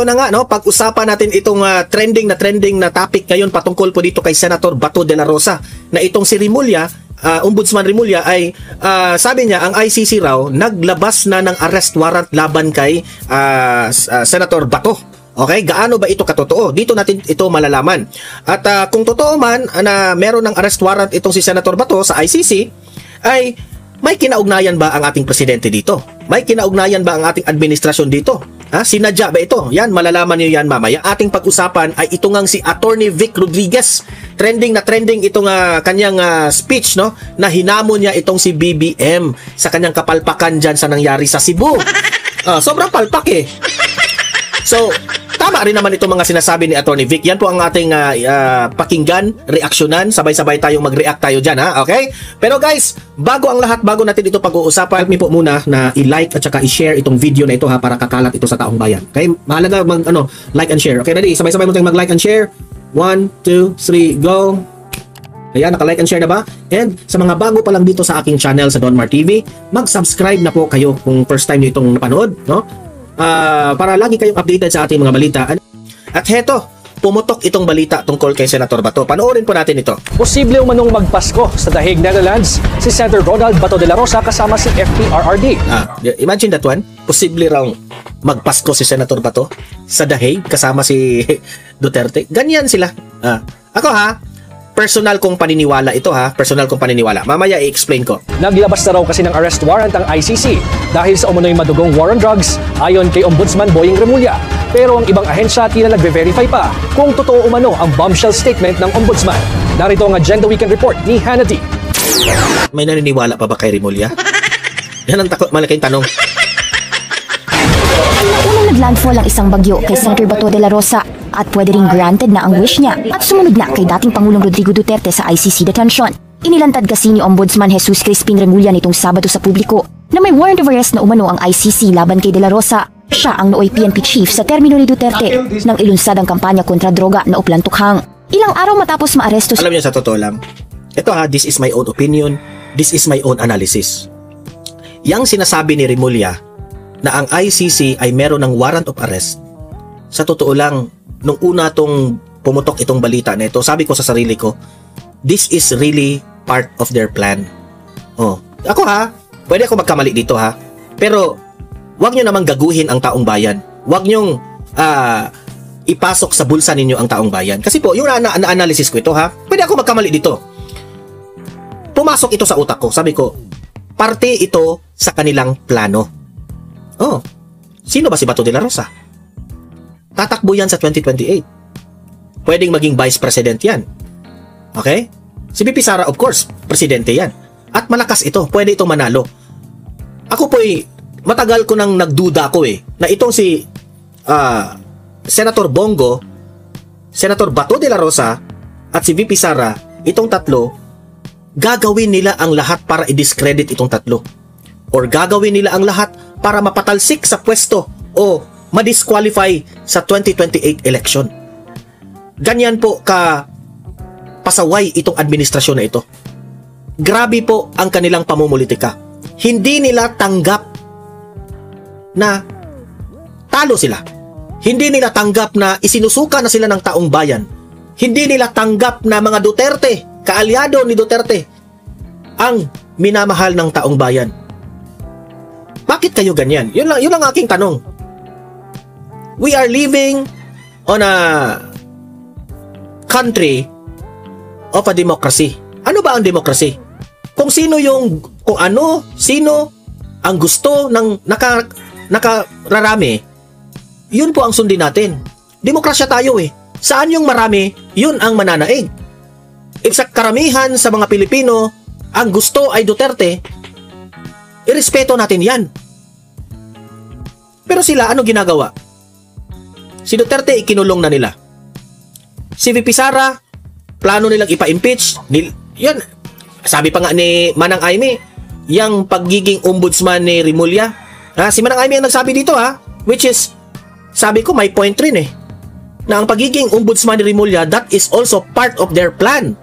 ito na nga, no, pag-usapan natin itong trending na topic ngayon patungkol po dito kay Senator Bato de la Rosa na itong si Rimulya, Ombudsman Rimulya ay sabi niya ang ICC raw naglabas na ng arrest warrant laban kay Senator Bato. Okay, gaano ba ito katotoo? Dito natin ito malalaman. At kung totoo man na meron ng arrest warrant itong si Senator Bato sa ICC, ay may kinaugnayan ba ang ating presidente dito? May kinaugnayan ba ang ating administrasyon dito? Sinadya ba ito? Yan, malalaman niyo yan mamaya. Ating pag-usapan ay ito ngang si Attorney Vic Rodriguez. Trending na trending itong kanyang speech, no, na hinamon niya itong si BBM sa kanyang kapalpakan dyan sa nangyari sa Cebu. Sobrang palpak eh. So, tama rin naman itong mga sinasabi ni Attorney Vic. Yan po ang ating pakinggan, reaksyonan. Sabay-sabay tayong mag-react tayo dyan, ha? Okay? Pero guys, bago ang lahat, bago natin ito pag-uusapan, help me po muna na i-like at saka i-share itong video na ito, ha, para kakalat ito sa taong bayan. Okay? Mahalaga like and share. Okay, ready? Sabay-sabay mo tayong mag-like and share. 1, 2, 3, go! Ayan, naka-like and share na ba? And sa mga bago pa lang dito sa aking channel sa Don Mar TV, mag-subscribe na po kayo kung first time nyo itong napanood, no? Para lagi kayong updated sa ating mga balita. At heto, pumutok itong balita tungkol kay Senator Bato. Panoorin po natin ito. Posible umanong magpasko sa The Hague, Netherlands si Senator Ronald Bato de la Rosa kasama si FPRRD. Imagine that one. Posible raw magpasko si Senator Bato sa The Hague kasama si Duterte. Ganyan sila. Ako personal kong paniniwala ito, personal kong paniniwala. Mamaya i-explain ko. Naglabas na raw kasi ng arrest warrant ang ICC dahil sa umano'y madugong war on drugs ayon kay Ombudsman Boying Rimulya. Pero ang ibang ahensya tila nagve-verify pa kung totoo umano ang bombshell statement ng Ombudsman. Narito ang Agenda Weekend Report ni Hannity. May naniniwala pa ba kay Rimulya? Yan ang malaking tanong. Unang naglandfall ang isang bagyo kay Senator Bato de la Rosa at pwede ring granted na ang wish niya at sumunod na kay dating Pangulong Rodrigo Duterte sa ICC detention. Inilantad kasi ni Ombudsman Jesus Crispin Remulla nitong Sabado sa publiko na may warrant of arrest na umano ang ICC laban kay de la Rosa. Siya ang nooy PNP chief sa termino ni Duterte nang ilunsad ang kampanya kontra droga na Uplan-Tukhang. Ilang araw matapos maaresto Alam niyo, sa totoo lang, ito this is my own opinion, this is my own analysis. Yang sinasabi ni Remulla na ang ICC ay meron ng warrant of arrest, sa totoo lang, nung una tong pumutok itong balita na ito, sabi ko sa sarili ko, this is really part of their plan. Ako pwede ako magkamali dito pero wag nyo namang gaguhin ang taong bayan. Wag nyong ipasok sa bulsa ninyo ang taong bayan. Kasi po, yung na-analysis ko ito pwede ako magkamali dito. Pumasok ito sa utak ko. Sabi ko, parte ito sa kanilang plano. Sino ba si Bato de la Rosa? Tatakbo yan sa 2028. Pwedeng maging vice president yan. Okay? Si BP Sara, of course, presidente yan. At malakas ito. Pwede itong manalo. Ako po'y matagal ko nang nagduda ko na itong si Senator Bongo, Senator Bato de la Rosa at si VP Sara, itong tatlo, gagawin nila ang lahat para i-discredit itong tatlo. Or gagawin nila ang lahat para mapatalsik sa pwesto o ma-disqualify sa 2028 election. Ganyan po ka pasaway itong administrasyon na ito. Grabe po ang kanilang pamumulitika. Hindi nila tanggap na talo sila. Hindi nila tanggap na isinusuka na sila ng taong bayan. Hindi nila tanggap na mga Duterte, kaalyado ni Duterte, ang minamahal ng taong bayan. Bakit kayo ganyan? Yun lang aking tanong. We are living on a country of a democracy. Ano ba ang democracy? Kung sino ang gusto ng nakararami, yun po ang sundin natin. Demokrasya tayo Saan yung marami, yun ang mananaig. If sa karamihan sa mga Pilipino, ang gusto ay Duterte, irespeto natin yan. Pero sila, ano ginagawa? Si Duterte, ikinulong na nila. Si VP Sara, plano nilang ipa-impeach. Yan, sabi pa nga ni Manang Aimee, yung pagiging ombudsman ni Rimulya. Si Manang Aimee ang nagsabi dito which is, sabi ko may point rin na ang pagiging ombudsman ni Rimulya, that is also part of their plan.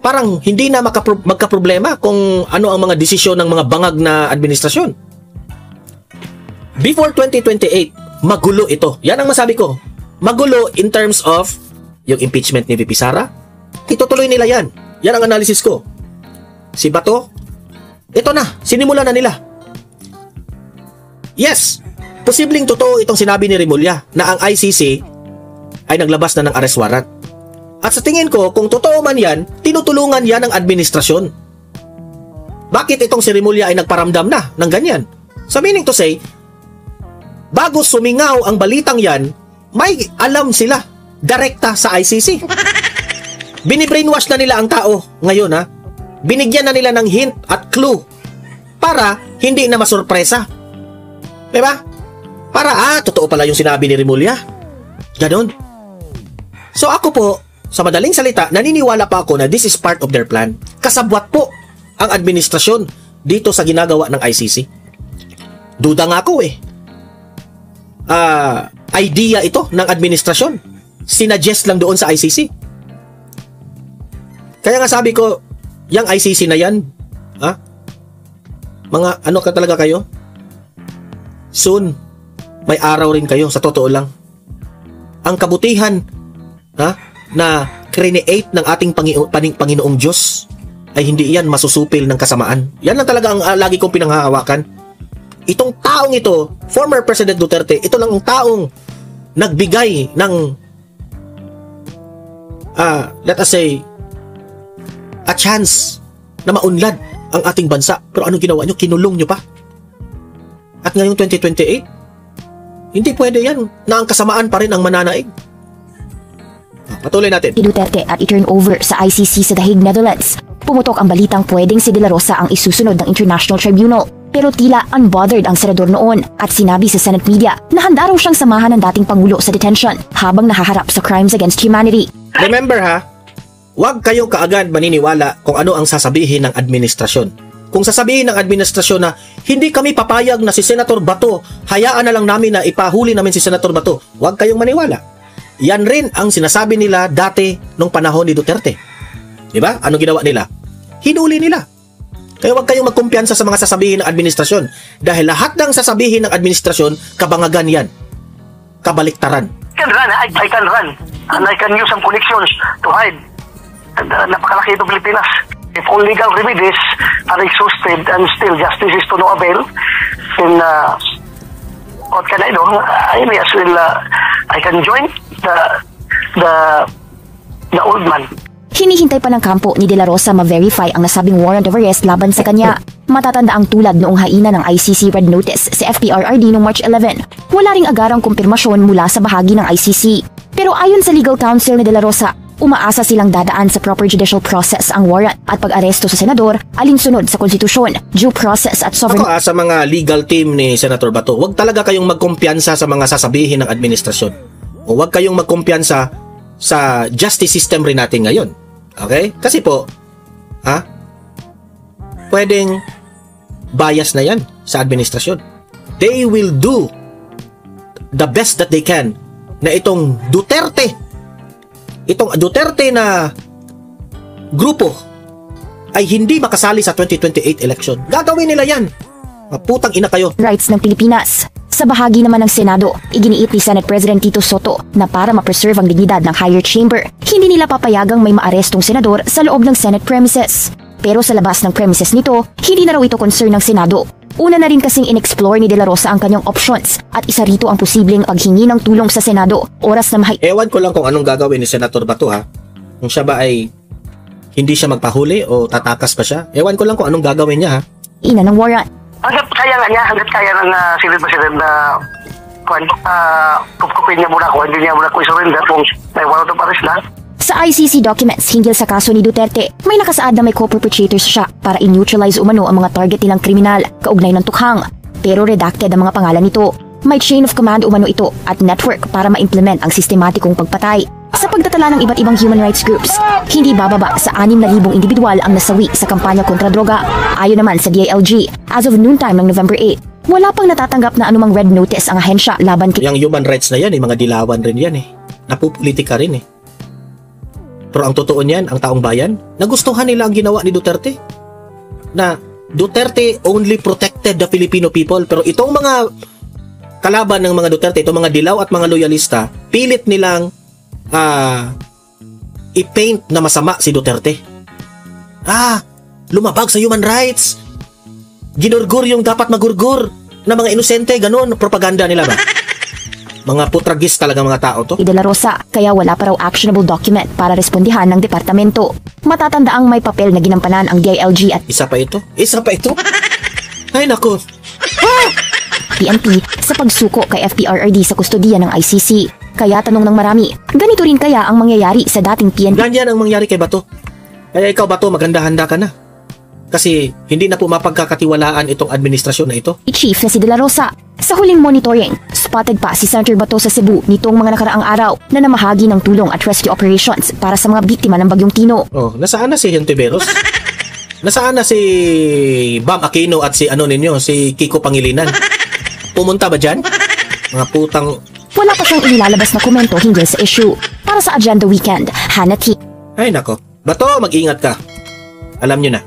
Parang hindi na magkaproblema kung ano ang mga desisyon ng mga bangag na administrasyon. Before 2028, magulo ito. Yan ang masabi ko. Magulo in terms of yung impeachment ni VP Sara. Itutuloy nila yan. Yan ang analysis ko. Si Bato, ito na, sinimula na nila. Yes, posibleng totoo itong sinabi ni Remulla na ang ICC ay naglabas na ng arrest warrant. At sa tingin ko, kung totoo man yan, tinutulungan yan ng administrasyon. Bakit itong si Remulla ay nagparamdam na ng ganyan? So meaning to say, bago sumingaw ang balitang yan, may alam sila, direkta sa ICC. Binibrainwash na nila ang tao ngayon ha. Binigyan na nila ng hint at clue para hindi na masurpresa. Diba? Para totoo pala yung sinabi ni Remulla. Ganon. So ako po, sa madaling salita, naniniwala pa ako na this is part of their plan. Kasabwat po ang administrasyon dito sa ginagawa ng ICC. Duda nga ako idea ito ng administrasyon. Sinuggest lang doon sa ICC. Kaya nga sabi ko, yung ICC na yan, mga ano ka talaga kayo? Soon, may araw rin kayo, sa totoo lang. Ang kabutihan na create ng ating Panginoong Diyos ay hindi yan masusupil ng kasamaan. Yan lang talaga ang lagi kong pinanghahawakan. Itong taong ito, former President Duterte, ito lang ang taong nagbigay ng let us say a chance na maunlad ang ating bansa. Pero anong ginawa nyo? Kinulong nyo pa. At ngayong 2028, hindi pwede yan na ang kasamaan pa rin ang mananaig. Patuloy natin. Duterte at i-turn over sa ICC sa The Hague, Netherlands. Pumutok ang balitang pwedeng si De La Rosa ang isusunod ng International Tribunal. Pero tila unbothered ang senador noon at sinabi sa Senate media na handa raw siyang samahan ng dating Pangulo sa detention habang nahaharap sa crimes against humanity. Remember huwag kayong kaagad maniniwala kung ano ang sasabihin ng administrasyon. Kung sasabihin ng administrasyon na hindi kami papayag na si Senator Bato, hayaan na lang namin na ipahuli namin si Senator Bato, huwag kayong maniwala. Yan rin ang sinasabi nila dati nung panahon ni Duterte. Diba? Ano ginawa nila? Hinuli nila. Kaya huwag kayong magkumpiyansa sa mga sasabihin ng administrasyon dahil lahat ng sasabihin ng administrasyon, kabangagan yan. Kabaliktaran. I can run, I can run. And I can use some connections to hide. And, napakalaki ito Pilipinas. If all legal remedies are exhausted and still justice is to no avail, then what can I do? I may as well, I can join the old man. Hinihintay pa ng kampo ni De La Rosa ma-verify ang nasabing warrant of arrest laban sa kanya. Matatanda ang tulad noong haina ng ICC Red Notice sa FPRRD noong March 11. Wala ring agarang kumpirmasyon mula sa bahagi ng ICC. Pero ayon sa legal counsel ni De La Rosa, umaasa silang dadaan sa proper judicial process ang warrant at pag-aresto sa senador alinsunod sa konstitusyon, due process at sovereign. Ako sa mga legal team ni Senator Bato, huwag talaga kayong magkumpiyansa sa mga sasabihin ng administrasyon. O huwag kayong magkumpiyansa sa justice system rin natin ngayon. Okay? Kasi po, pwedeng bias na yan sa administrasyon. They will do the best that they can na itong Duterte na grupo ay hindi makasali sa 2028 election. Gagawin nila yan. Putang ina kayo. Rights ng Pilipinas. Sa bahagi naman ng Senado, iginiit ni Senate President Tito Soto na para ma-preserve ang dignidad ng higher chamber, hindi nila papayagang may maarestong senador sa loob ng Senate premises. Pero sa labas ng premises nito, hindi na raw ito concern ng Senado. Una na rin kasing in-explore ni De La Rosa ang kanyang options at isa rito ang posibleng paghingi ng tulong sa Senado. Oras na Ewan ko lang kung anong gagawin ni Senator Bato Kung siya ba ay hindi siya magpahuli o tatakas pa siya. Ewan ko lang kung anong gagawin niya ina ng warrant. Hanggat kaya nga niya, hanggat kaya ng Senate President na kupkupin niya muna ako, hindi niya muna ko isurrender kung may warrant of arrest na. Sa ICC documents hinggil sa kaso ni Duterte, may nakasaad na may co-perpetrators siya para i-neutralize umano ang mga target nilang kriminal kaugnay ng tukhang. Pero redacted ang mga pangalan nito. May chain of command umano ito at network para ma-implement ang sistematikong pagpatay. Sa pagtatala ng iba't ibang human rights groups, hindi bababa sa 6,000 individual ang nasawi sa kampanya kontra droga. Ayon naman sa DILG, as of noontime ng November 8, wala pang natatanggap na anumang red notice ang ahensya laban kay... Yung human rights na yan, mga dilawan rin yan Napupolitika rin Pero ang totoo niyan, ang taong bayan, nagustuhan nila ang ginawa ni Duterte. Na Duterte only protected the Filipino people. Pero itong mga kalaban ng mga Duterte, itong mga dilaw at mga loyalista, pilit nilang i-paint na masama si Duterte. Lumabag sa human rights. Ginurgur yung dapat magurgur na mga inosente, ganun, propaganda nila ba? Mga putragis talaga mga tao to. De La Rosa, kaya wala pa raw actionable document para respondihan ng departamento. Matatandaang may papel na ginampanan ang DILG at Isa pa ito? Ay nako. PNP sa pagsuko kay FPRRD sa kustodiya ng ICC. Kaya tanong ng marami, ganito rin kaya ang mangyayari sa dating PNP? Ganyan ang mangyari kay Bato. Kaya ikaw Bato, maghanda-handa ka na. Kasi hindi na po mapagkakatiwalaan itong administrasyon na ito. Chief na si De La Rosa. Sa huling monitoring, spotted pa si Senator Bato sa Cebu nitong mga nakaraang araw na namahagi ng tulong at rescue operations para sa mga biktima ng Bagyong Tino. Nasaan na si Hontiveros? Nasaan na si Bam Aquino at si si Kiko Pangilinan? Pumunta ba dyan? Mga putang... Wala pa siyang inilalabas na komento hinggil sa issue. Para sa Agenda Weekend, Hannah T. Ay nako. Bato, mag-ingat ka. Alam nyo na.